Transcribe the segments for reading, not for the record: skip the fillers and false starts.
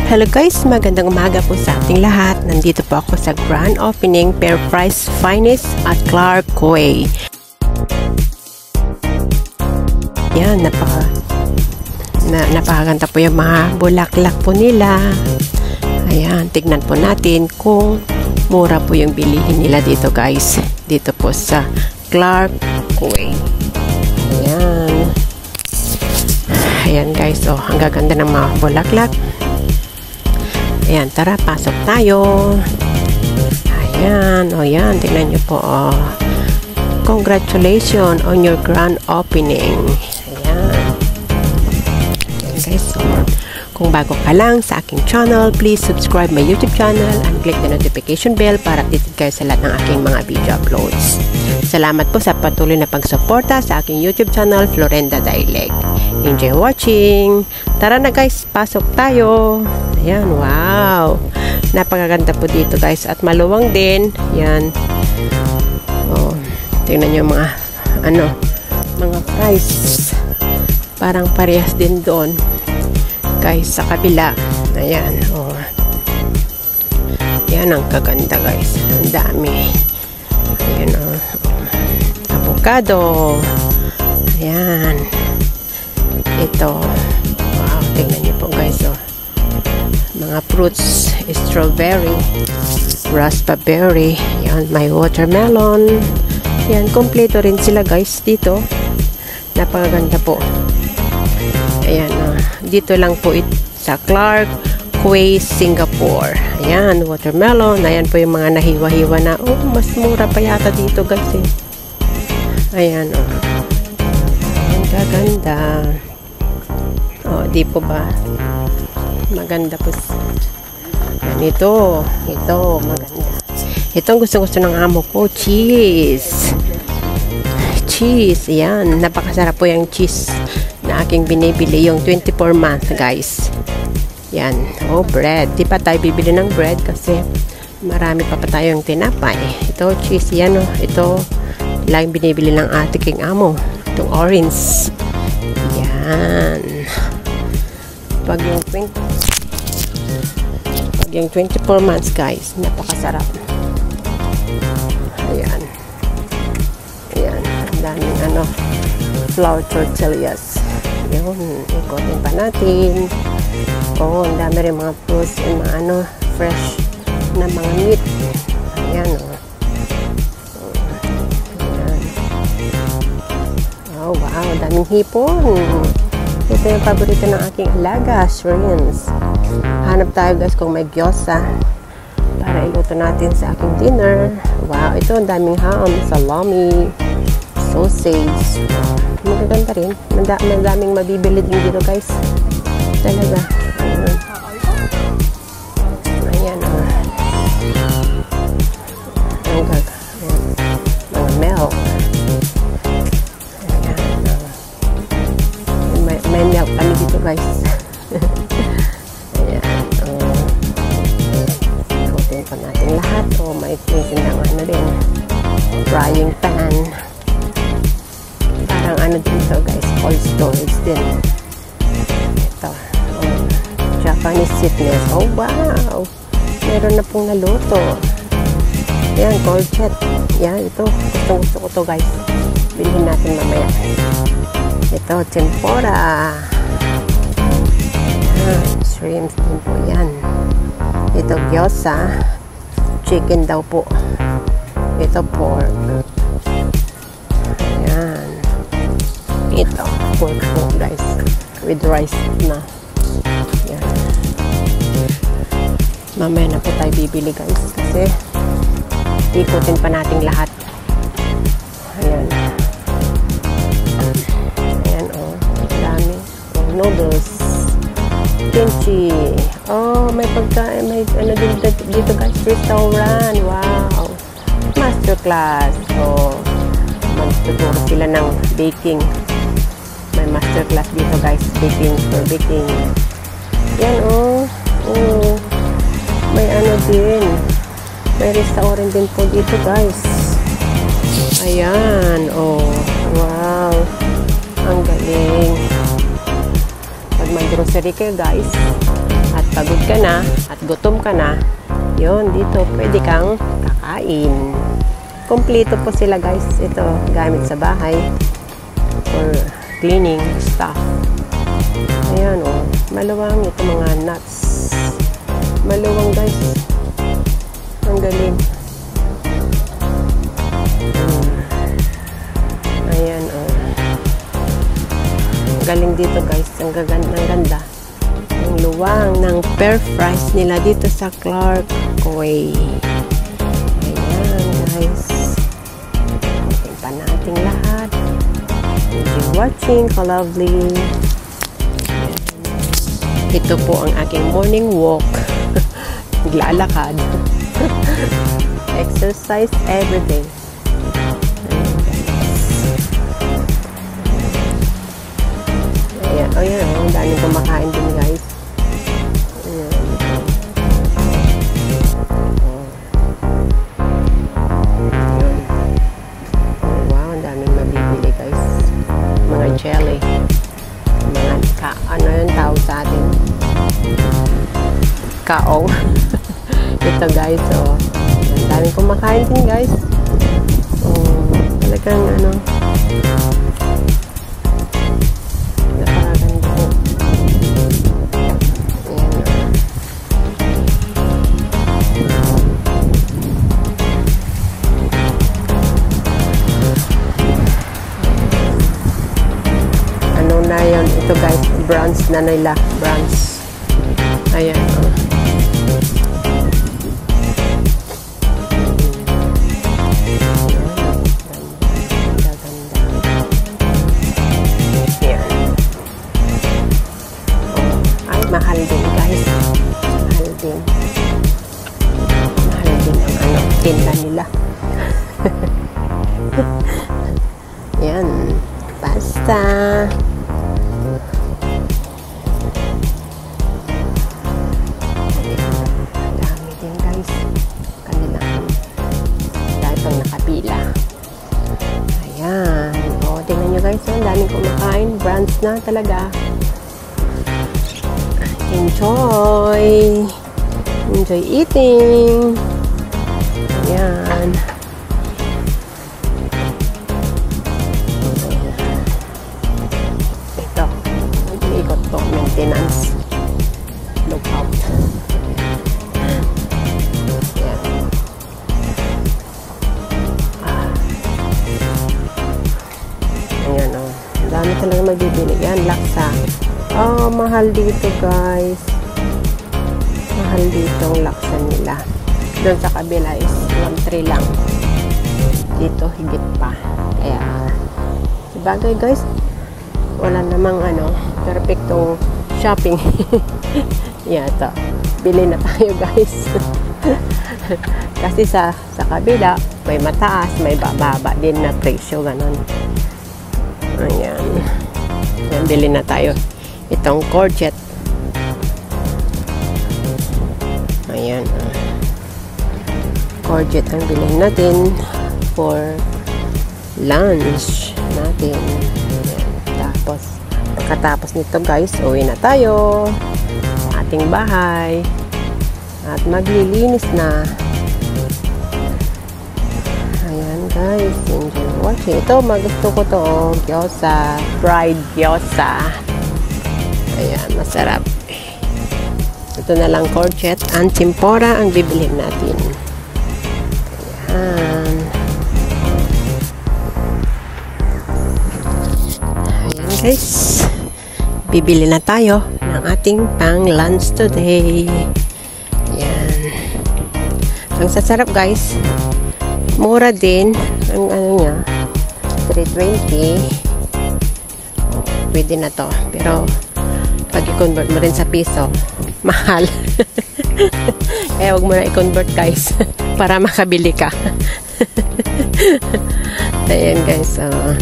Hello guys, magandang umaga po sa ating lahat. Nandito po ako sa grand opening Fair Price Finest at Clark Quay. Yan, napakaganda po yung mga bulaklak po nila. Ayan, tignan po natin kung mura po yung bilihin nila dito guys. Dito po sa Clark Quay. Ayan. Ayan guys, oh, ang gaganda ng mga bulaklak. Ayan, tara, pasok tayo. Ayan, o yan, tingnan nyo po, oh. Congratulations on your grand opening. Ayan. Ayan guys, so, kung bago ka lang sa aking channel, please subscribe my YouTube channel and click the notification bell para updated kayo sa lahat ng aking mga video uploads. Salamat po sa patuloy na pagsuporta sa aking YouTube channel, Florenda Dialect. Enjoy watching! Tara na guys, pasok tayo! Ayan, wow! Napakaganda po dito guys at maluwang din. Ayan. Oh, tingnan nyo mga mga price. Parang parehas din doon guys sa kabila. Ayan, oh. Yan ang kaganda guys. Ang dami. Ayan, oh. Avocado. Ayan. Ito. Wow, tingnan niyo po guys, oh. Mga fruits, strawberry, raspberry, yan, may watermelon. Yan, kompleto rin sila guys dito. Napakaganda po. Ayan, dito lang po sa Clark Quay, Singapore. Ayan, watermelon. Ayan po yung mga nahiwa-hiwa na, oh, mas mura pa yata dito guys eh. Ayan, oh. Ang gaganda. Oh, di po ba? Maganda po. Yan, ito, maganda. Ito ang gusto-gusto ng amo ko, cheese. Cheese, yan. Napakasarap po yung cheese na aking binibili, yung 24 months, guys. Yan. Oh, bread. Di pa tayo bibili ng bread kasi marami pa tayong tinapay. Ito, cheese, yan, oh. Ito, laging binibili ng ating amo. Itong orange. Yan. Pag yung 24 months guys, napakasarap. Ayan. Ayan, ang daming flour tortillas. Yun, ikotin pa natin. Oh, ang dami rin mga fruits and mga fresh na mga meat. Ayan, oh. Ayan. Oh, wow, daming hipon. Ito yung paborito ng aking alaga, shrimps. Hanap tayo guys kung may gyoza para iluto natin sa aking dinner. Wow, ito ang daming ham, salami, sausage. Magaganda rin. Madaming mabibili din dito guys. Talaga. Ayan. Ayan. Mga milk. May milk kami dito guys. Ayan. Ikutin pa natin lahat. O, may tinsinang din. Frying pan. Parang dito guys. Cold storage din. Ito. Japanese sweetness. Oh, wow. Meron na pong naluto. Ayan, cold chat. Yan, ito. Gusto ko to guys. Bilhin natin mamaya. Ito, tempura. Ayan, shrimps din po yan. Ito, gyoza. Chicken daw po. Ito, pork. Ayan. Ito, pork po guys. With rice na. Ayan. Mamaya na po tayo bibili guys. Kasi ikutin pa natin lahat. Ayan. Noodles, kimchi. Oh, may pagkain, may din dito guys, restaurant. Wow, masterclass. Oh, magtuturo sila ng baking. May masterclass dito guys, baking for baking. Yan, oh, oh, may din, may restaurant din po dito guys. Ayan, oh, wow, ang galing. Mag-grocery kayo guys at pagod ka na at gutom ka na, yun, dito pwede kang kakain. Kompleto po sila guys. Ito, gamit sa bahay for cleaning stuff. Ayan, oh. Maluwang ito mga nuts. Maluwang guys. Ang galing. Ayan, oh. Ang galing dito guys. Ang ganda. Ang luwang ng pear fries nila dito sa Clark Quay. Ayan guys. Tingnan pa natin lahat. Thank you watching. Ka-lovely. Ito po ang aking morning walk. Naglalakad. Exercise every day. Ayan, ayan, ang daming kumakain din guys. Ayan. Wow, ang daming mabibili guys. Mga jelly. Mga ano yung tawag sa atin? Kaong. Ito guys, oh. Ang daming kumakain din guys. Oh, talagang ano. Napakaganda po. Ayan, ano na yun? Ito guys, browns na nila. Browns. Ayan, oh. Mahal din guys. Mahal din. Mahal din ang ano, tinda nila. Yan. Pasta. Dami din guys. Kanilang dahil pang nakapila. Ayan. O, tingnan nyo guys. Ang daming kumakain. Brands na talaga. Enjoy eating. Ayan. Ito, mag-iikot po, maintenance. Look out. Ayan. Ayan, oh. Ang dami talaga magbibili. Yan, laksa. Oh, mahal dito guys. Mahal dito ang laksa nila. Doon sa kabila is 1.3 lang. Dito higit pa. Kaya sabagay guys, wala namang ano, perfectong shopping. Yato. Bili na tayo guys. Kasi sa kabila may mataas, may bababa din na presyo, ganon. Ayan. Ayan, bili na tayo. Itong courgette. Ayan. Courgette ang bilhin natin for lunch natin. Ayan. Tapos, pagkatapos nito guys, uwi na tayo sa ating bahay at maglilinis na. Ayan guys, enjoy watching. Ito, magusto ko to, gyoza, fried gyoza. Ayan, masarap. Ito na lang courgette and tempura ang bibilhin natin. Ayan. Ayan guys. Bibili na tayo ng ating pang lunch today. Ayan. Ang sasarap guys. Mura din. Ang ano niya, 320. Pwede na to. Pero pag i-convert mo rin sa piso, mahal. Kaya wag mo na i-convert guys para makabili ka. Ayan guys. Ayan,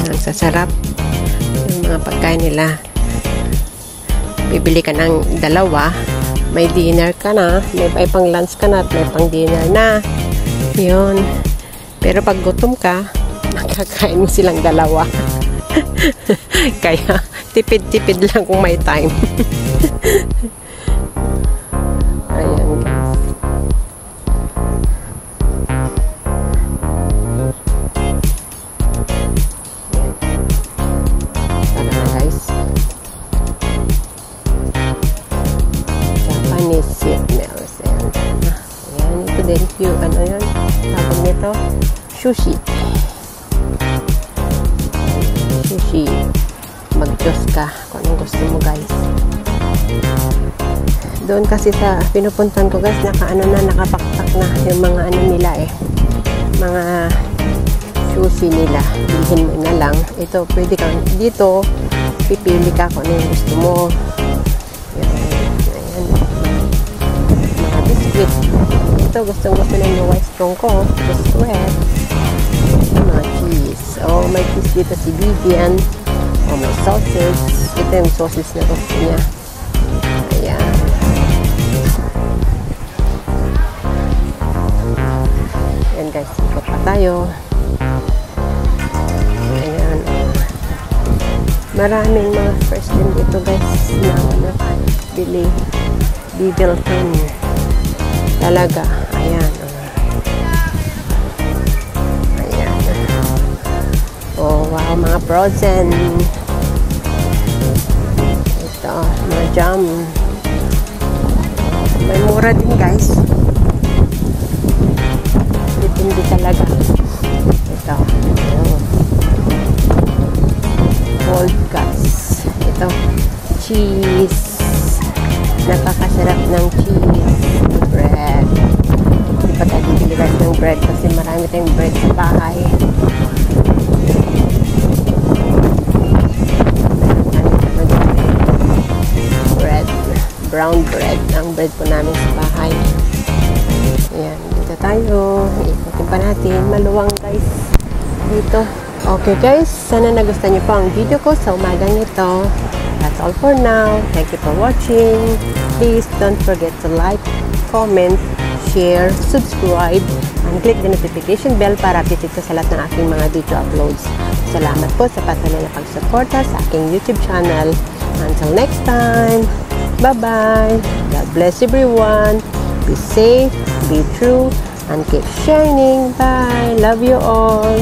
ang sasarap yung mga pagkain nila. Bibili ka ng dalawa, may dinner ka na, may pang lunch ka na at may pang dinner na. Yun. Pero pag gutom ka, nakakain mo silang dalawa. Kaya, tipid-tipid lang kung may time. Ayan, guys. Tara na, guys. Japanese sweet meals. Ayan, ito din. Ano yun? Tawag nito? Sushi. Sushi. Mag-Diyos ka kung anong gusto mo, guys. Doon kasi sa pinupuntan ko, guys, nakapakpak na yung mga ano nila mga sushi nila. Bilhin mo na lang. Ito, pwede kang dito, pipili ka kung ano yung gusto mo. Ayan. Mga biscuit. Ito, gustong-gusto na yung white strong ko. Biscuit. Mga cheese. Oh, may cheese dito si Vivian. Oh, may sausage. Ito yung sausage na gusto niya. Ayan. Ayan, guys. Ikot pa tayo. Ayan. Maraming mga fresh din dito, guys. Na bibilhin. Talaga. Ayan. Ayan. Oh, wow. Mga frozen. Ito. Mga jam. May mura din, guys. Dipindi talaga. Ito. Cold cuts. Ito. Cheese. Napakasarap ng cheese. Bread. Hindi pa tayo bibili ng bread kasi marami tayong bread sa bahay. Bread. Brown bread. Ang bread po namin sa bahay. Ayan. Dito tayo. Ikutin pa natin. Maluwang, guys. Dito. Okay, guys. Sana nagustuhan niyo po ang video ko sa umagang ito. That's all for now. Thank you for watching. Please don't forget to like, comment, share, subscribe, and click the notification bell para updated ka sa lahat ng aking mga video uploads. Salamat po sa patuloy na pagsuporta sa aking YouTube channel. Until next time, bye-bye. God bless everyone. Be safe, be true, and keep shining. Bye. Love you all.